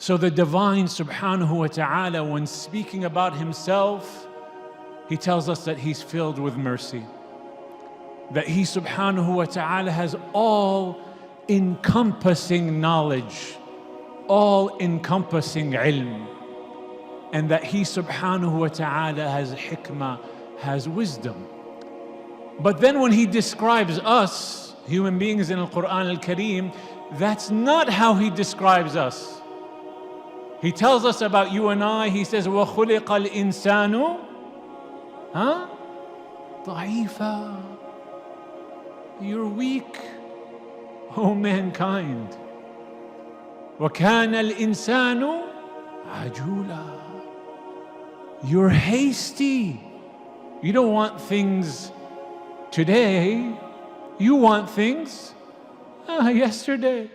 So the Divine Subhanahu wa Ta'ala, when speaking about Himself, He tells us that He's filled with mercy, that He Subhanahu wa Ta'ala has all-encompassing knowledge, all-encompassing ilm, and that He Subhanahu wa Ta'ala has hikmah, has wisdom. But then when He describes us, human beings, in Al-Quran Al-Kareem, that's not how He describes us. He tells us about you and I, He says, وَخُلِقَ الْإِنسَانُ ضَعِيفًا. You're weak, O mankind. وَكَانَ الْإِنسَانُ عَجُولًا. You're hasty. You don't want things today. You want things yesterday.